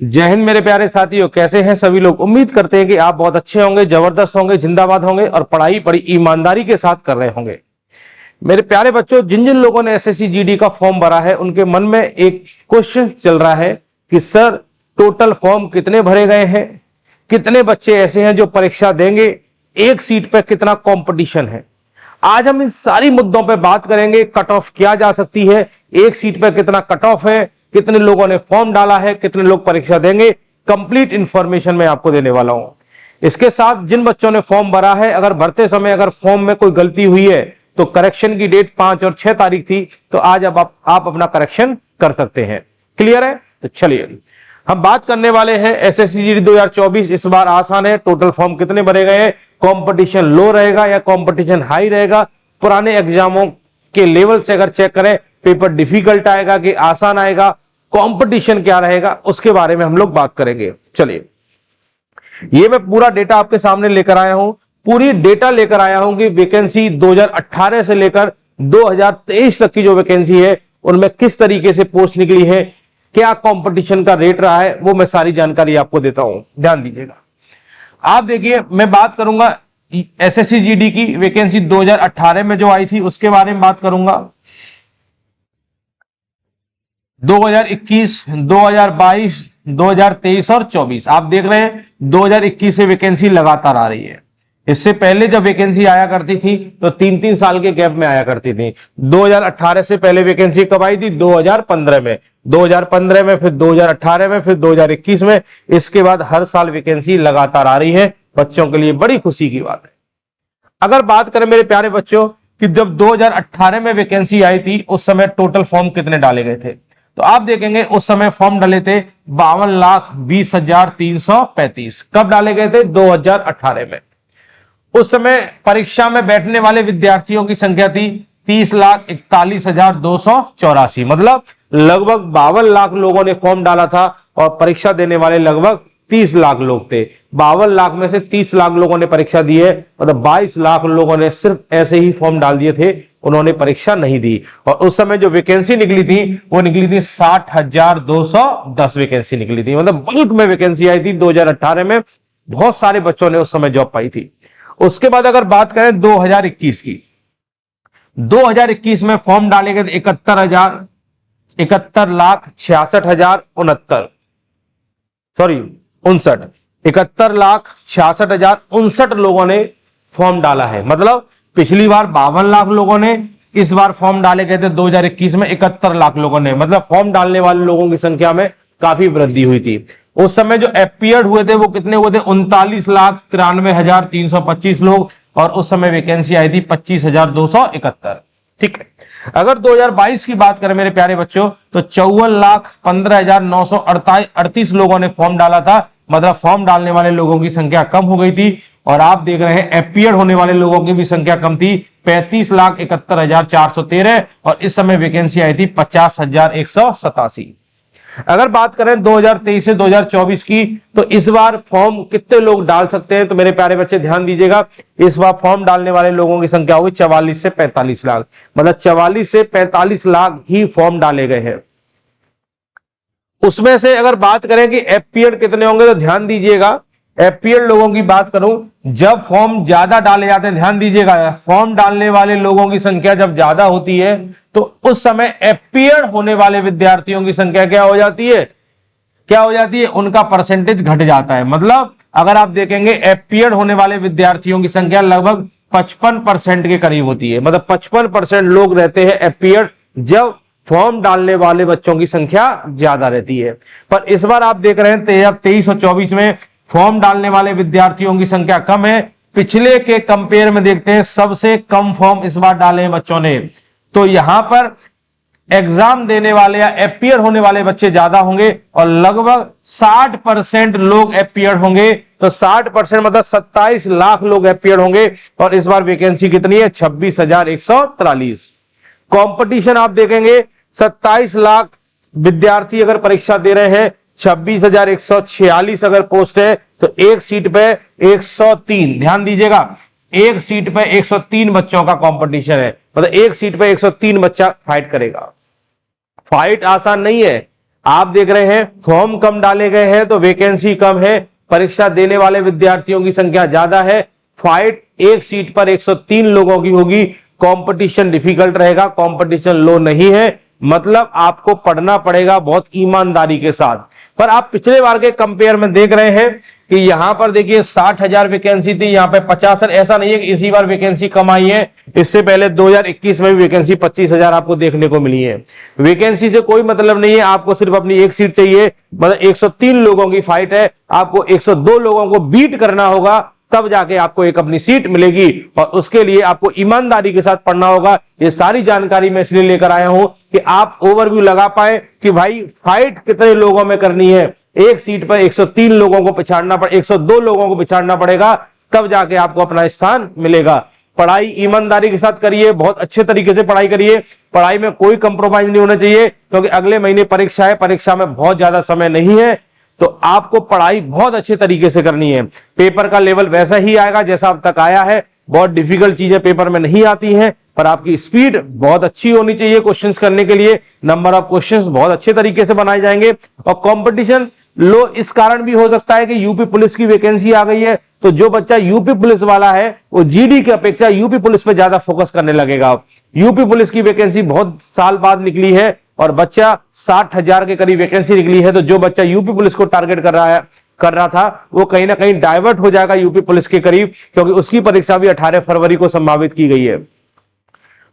जय हिंद मेरे प्यारे साथियों, कैसे हैं सभी लोग। उम्मीद करते हैं कि आप बहुत अच्छे होंगे, जबरदस्त होंगे, जिंदाबाद होंगे और पढ़ाई बड़ी ईमानदारी के साथ कर रहे होंगे। मेरे प्यारे बच्चों, जिन जिन लोगों ने एसएससी जीडी का फॉर्म भरा है उनके मन में एक क्वेश्चन चल रहा है कि सर टोटल फॉर्म कितने भरे गए हैं, कितने बच्चे ऐसे हैं जो परीक्षा देंगे, एक सीट पर कितना कंपटीशन है। आज हम इन सारी मुद्दों पर बात करेंगे। कट ऑफ क्या जा सकती है, एक सीट पर कितना कट ऑफ है, कितने लोगों ने फॉर्म डाला है, कितने लोग परीक्षा देंगे, कंप्लीट इंफॉर्मेशन मैं आपको देने वाला हूं। इसके साथ जिन बच्चों ने फॉर्म भरा है, अगर भरते समय अगर फॉर्म में कोई गलती हुई है तो करेक्शन की डेट 5 और 6 तारीख थी, तो आज अब आप अपना करेक्शन कर सकते हैं। क्लियर है? तो चलिए हम बात करने वाले हैं एसएससी जीडी 2024। इस बार आसान है। टोटल फॉर्म कितने भरे गए हैं, कंपटीशन लो रहेगा या कंपटीशन हाई रहेगा, पुराने एग्जामों के लेवल से अगर चेक करें पेपर डिफिकल्ट आएगा कि आसान आएगा, कंपटीशन क्या रहेगा, उसके बारे में हम लोग बात करेंगे। चलिए, ये मैं पूरा डेटा आपके सामने लेकर आया हूं, पूरी डेटा लेकर आया हूं कि वैकेंसी 2018 से लेकर 2023 तक की जो वैकेंसी है उनमें किस तरीके से पोस्ट निकली है, क्या कंपटीशन का रेट रहा है, वो मैं सारी जानकारी आपको देता हूं। ध्यान दीजिएगा। आप देखिए, मैं बात करूंगा एसएससी जीडी की वैकेंसी 2018 में जो आई थी उसके बारे में बात करूंगा। 2021, 2022, 2023 और 24 आप देख रहे हैं 2021 से वैकेंसी लगातार आ रही है। इससे पहले जब वैकेंसी आया करती थी तो 3-3 साल के गैप में आया करती थी। 2018 से पहले वैकेंसी कब आई थी? 2015 में, 2015 में, फिर 2018 में, फिर 2021 में। इसके बाद हर साल वैकेंसी लगातार आ रही है। बच्चों के लिए बड़ी खुशी की बात है। अगर बात करें मेरे प्यारे बच्चों कि जब 2018 में वैकेंसी आई थी उस समय टोटल फॉर्म कितने डाले गए थे, तो आप देखेंगे उस समय फॉर्म डाले थे 52,20,335। कब डाले गए थे? 2018 में। उस समय परीक्षा में बैठने वाले विद्यार्थियों की संख्या थी 30,41,284। मतलब लगभग 52 लाख लोगों ने फॉर्म डाला था और परीक्षा देने वाले लगभग 30 लाख लोग थे। 52 लाख में से 30 लाख लोगों ने परीक्षा दी है, मतलब 22 लाख लोगों ने सिर्फ ऐसे ही फॉर्म डाल दिए थे, उन्होंने परीक्षा नहीं दी। और उस समय जो वैकेंसी निकली थी वो निकली थी 60,210 वैकेंसी निकली थी। मतलब बल्क में वैकेंसी आई थी 2018 में। बहुत सारे बच्चों ने उस समय जॉब पाई थी। उसके बाद अगर बात करें 2021 की, 2021 में फॉर्म डाले गए 71,66,069 लोगों ने फॉर्म डाला है। मतलब पिछली बार 52 लाख लोगों ने, इस बार फॉर्म डाले गए थे 2021 में 71 लाख लोगों ने। मतलब फॉर्म डालने वाले लोगों की संख्या में काफी वृद्धि हुई थी। उस समय जो अपीयर्ड हुए थे वो कितने हुए थे? 39,93,325 लोग। और उस समय वैकेंसी आई थी 25,271। ठीक है। अगर 2022 की बात करें मेरे प्यारे बच्चों तो 54,15,938 लोगों ने फॉर्म डाला था। मतलब फॉर्म डालने वाले लोगों की संख्या कम हो गई थी। और आप देख रहे हैं अपीयर होने वाले लोगों की भी संख्या कम थी, 35,71,413। और इस समय वैकेंसी आई थी 50,187। अगर बात करें 2023 से 2024 की, तो इस बार फॉर्म कितने लोग डाल सकते हैं? तो मेरे प्यारे बच्चे ध्यान दीजिएगा, इस बार फॉर्म डालने वाले लोगों की संख्या होगी 44 से 45 लाख। मतलब 44 से 45 लाख ही फॉर्म डाले गए हैं। उसमें से अगर बात करें कि अपीयर कितने होंगे, तो ध्यान दीजिएगा, अपीयर लोगों की बात करूं, जब फॉर्म ज्यादा डाले जाते हैं, ध्यान दीजिएगा, फॉर्म डालने वाले लोगों की संख्या जब ज्यादा होती है तो उस समय अपीयर होने वाले विद्यार्थियों की संख्या क्या हो जाती है? क्या हो जाती है? उनका परसेंटेज घट जाता है। मतलब अगर आप देखेंगे अपीयर होने वाले विद्यार्थियों की संख्या लगभग 55% के करीब होती है। मतलब 55% लोग रहते हैं अपीयर जब फॉर्म डालने वाले बच्चों की संख्या ज्यादा रहती है। पर इस बार आप देख रहे हैं 23 और 24 में फॉर्म डालने वाले विद्यार्थियों की संख्या कम है। पिछले के कंपेयर में देखते हैं, सबसे कम फॉर्म इस बार डाले हैं बच्चों ने। तो यहां पर एग्जाम देने वाले या अपीयर होने वाले बच्चे ज्यादा होंगे और लगभग 60% लोग अपीयर होंगे। तो 60% मतलब 27 लाख लोग अपीयर होंगे। और इस बार वैकेंसी कितनी है? 26,143। कंपटीशन आप देखेंगे 27 लाख विद्यार्थी अगर परीक्षा दे रहे हैं, 26,146 अगर पोस्ट है, तो एक सीट पे 103, ध्यान दीजिएगा, एक सीट पे 103 बच्चों का कंपटीशन है। मतलब एक सीट पे 103 बच्चा फाइट करेगा। फाइट आसान नहीं है। आप देख रहे हैं फॉर्म कम डाले गए हैं तो वैकेंसी कम है, परीक्षा देने वाले विद्यार्थियों की संख्या ज्यादा है। फाइट एक सीट पर 103 लोगों की होगी। कंपटीशन डिफिकल्ट रहेगा, कंपटीशन लो नहीं है, मतलब आपको पढ़ना पड़ेगा बहुत ईमानदारी के साथ। पर आप पिछले बार के कंपेयर में देख रहे हैं कि यहां पर देखिए 60,000 वैकेंसी थी, यहां पे 50,000। ऐसा नहीं है कि इसी बार वैकेंसी कम आई है, इससे पहले 2021 में भी वैकेंसी 25,000 आपको देखने को मिली है। वैकेंसी से कोई मतलब नहीं है, आपको सिर्फ अपनी एक सीट चाहिए। मतलब 103 लोगों की फाइट है, आपको 102 लोगों को बीट करना होगा, तब जाके आपको एक अपनी सीट मिलेगी। और उसके लिए आपको ईमानदारी के साथ पढ़ना होगा। ये सारी जानकारी मैं इसलिए लेकर आया हूं कि आप ओवरव्यू लगा पाए कि भाई फाइट कितने लोगों में करनी है। एक सीट पर 103 लोगों को पिछाड़ना पड़े, 102 लोगों को पिछाड़ना पड़ेगा, तब जाके आपको अपना स्थान मिलेगा। पढ़ाई ईमानदारी के साथ करिए, बहुत अच्छे तरीके से पढ़ाई करिए। पढ़ाई में कोई कंप्रोमाइज नहीं होना चाहिए, क्योंकि अगले महीने परीक्षा है, परीक्षा में बहुत ज्यादा समय नहीं है, तो आपको पढ़ाई बहुत अच्छे तरीके से करनी है। पेपर का लेवल वैसा ही आएगा जैसा अब तक आया है। बहुत डिफिकल्ट चीजें पेपर में नहीं आती हैं, पर आपकी स्पीड बहुत अच्छी होनी चाहिए क्वेश्चंस करने के लिए। नंबर ऑफ क्वेश्चंस बहुत अच्छे तरीके से बनाए जाएंगे। और कंपटीशन लो इस कारण भी हो सकता है कि यूपी पुलिस की वैकेंसी आ गई है, तो जो बच्चा यूपी पुलिस वाला है वो जीडी की अपेक्षा यूपी पुलिस पे ज्यादा फोकस करने लगेगा। यूपी पुलिस की वैकेंसी बहुत साल बाद निकली है और बच्चा 60,000 के करीब वैकेंसी निकली है, तो जो बच्चा यूपी पुलिस को टारगेट कर रहा था वो कहीं ना कहीं डाइवर्ट हो जाएगा यूपी पुलिस के करीब, क्योंकि उसकी परीक्षा भी 18 फरवरी को संभावित की गई है।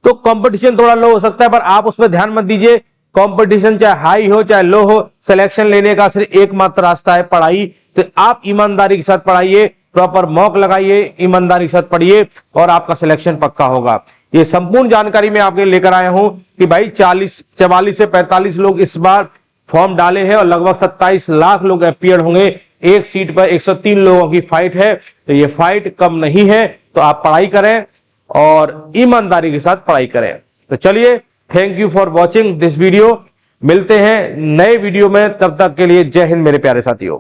तो कंपटीशन थोड़ा लो हो सकता है, पर आप उसमें ध्यान मत दीजिए। कंपटीशन चाहे हाई हो चाहे लो हो, सिलेक्शन लेने का सिर्फ एकमात्र रास्ता है पढ़ाई। तो आप ईमानदारी के साथ पढ़ाइए, प्रॉपर मॉक लगाइए, ईमानदारी के साथ पढ़िए और आपका सिलेक्शन पक्का होगा। ये संपूर्ण जानकारी मैं आपके लेकर आया हूं कि भाई 44 से 45 लोग इस बार फॉर्म डाले हैं और लगभग 27 लाख लोग अपीयर होंगे। एक सीट पर 103 लोगों की फाइट है, तो ये फाइट कम नहीं है। तो आप पढ़ाई करें और ईमानदारी के साथ पढ़ाई करें। तो चलिए, thank you for watching this video. मिलते हैं नए वीडियो में, तब तक के लिए जय हिंद मेरे प्यारे साथियों।